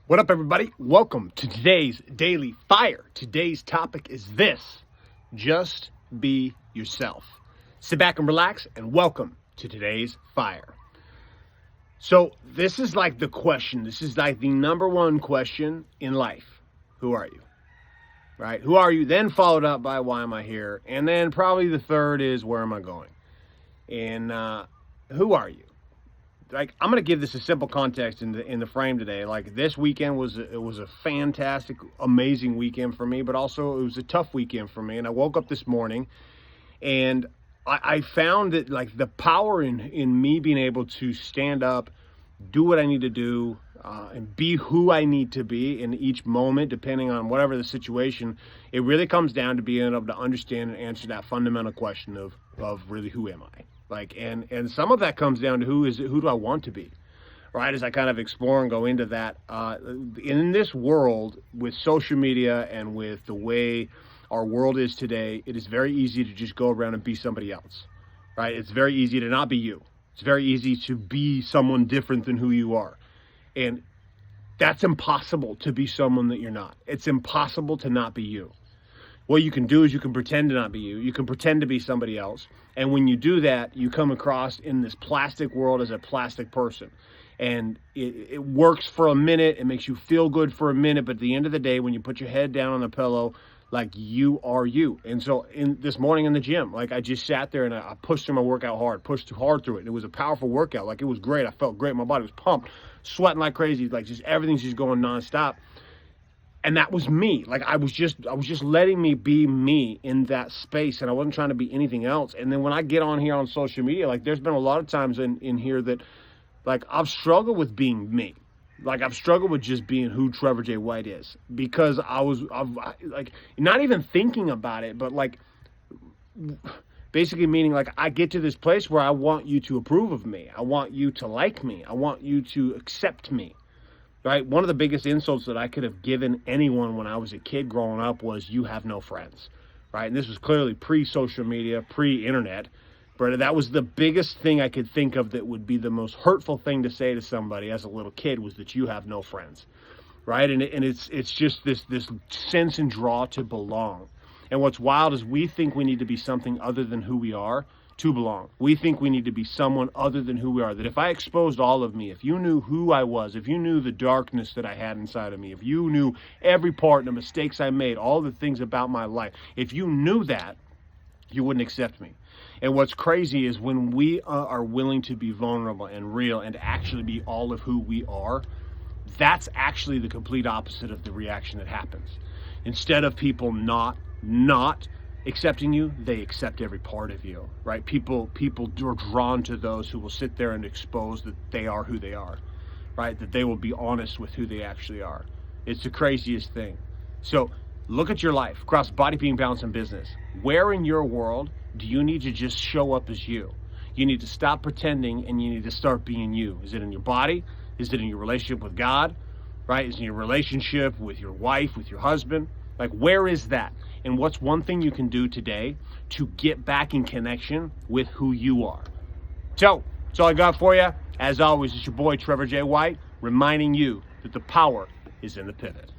What up, everybody? Welcome to today's Daily Fire. Today's topic is this: just be yourself. Sit back and relax, and welcome to today's Fire. So this is like the question. This is like the number one question in life. Who are you? Right? Who are you? Then followed up by why am I here? And then probably the third is where am I going? And who are you? Like, I'm going to give this a simple context in the frame today. Like, this weekend was a fantastic, amazing weekend for me, but also it was a tough weekend for me. And I woke up this morning and I found that, like, the power in me being able to stand up, do what I need to do, and be who I need to be in each moment, depending on whatever the situation, it really comes down to being able to understand and answer that fundamental question of really, who am I? Like, and some of that comes down to who do I want to be, right? As I kind of explore and go into that, in this world with social media and with the way our world is today, it is very easy to just go around and be somebody else, right? It's very easy to not be you. It's very easy to be someone different than who you are. And that's impossible, to be someone that you're not. It's impossible to not be you. What you can do is you can pretend to not be you. You can pretend to be somebody else. And when you do that, you come across in this plastic world as a plastic person. And it works for a minute. It makes you feel good for a minute. But at the end of the day, when you put your head down on the pillow, like, you are you. And so this morning in the gym, like, I just sat there and I pushed through my workout hard, pushed hard through it. And it was a powerful workout. Like, it was great. I felt great. My body was pumped, sweating like crazy. Like, just everything's just going nonstop. And that was me. Like, I was just letting me be me in that space, and I wasn't trying to be anything else. And then when I get on here on social media, like, there's been a lot of times in here that, like, I've struggled with being me. Like, I've struggled with just being who Trevor J. White is, because I've like, not even thinking about it, but, like, basically meaning, like, I get to this place where I want you to approve of me. I want you to like me. I want you to accept me. Right? One of the biggest insults that I could have given anyone when I was a kid growing up was, you have no friends. Right? And this was clearly pre-social media, pre-internet. But that was the biggest thing I could think of that would be the most hurtful thing to say to somebody as a little kid, was that you have no friends. Right? And it's just this sense and draw to belong. And what's wild is we think we need to be something other than who we are to belong. We think we need to be someone other than who we are. That if I exposed all of me, if you knew who I was, if you knew the darkness that I had inside of me, if you knew every part and the mistakes I made, all the things about my life, if you knew that, you wouldn't accept me. And what's crazy is when we are willing to be vulnerable and real and actually be all of who we are, that's actually the complete opposite of the reaction that happens. Instead of people not accepting you, they accept every part of you, right? People are drawn to those who will sit there and expose that they are who they are, right? That they will be honest with who they actually are. It's the craziest thing. So look at your life across body, being, balance, and business. Where in your world do you need to just show up as you? You need to stop pretending and you need to start being you. Is it in your body? Is it in your relationship with God? Right? Is it in your relationship with your wife, with your husband? Like, where is that? And what's one thing you can do today to get back in connection with who you are? So, that's all I got for you. As always, it's your boy, Trevor J. White, reminding you that the power is in the pivot.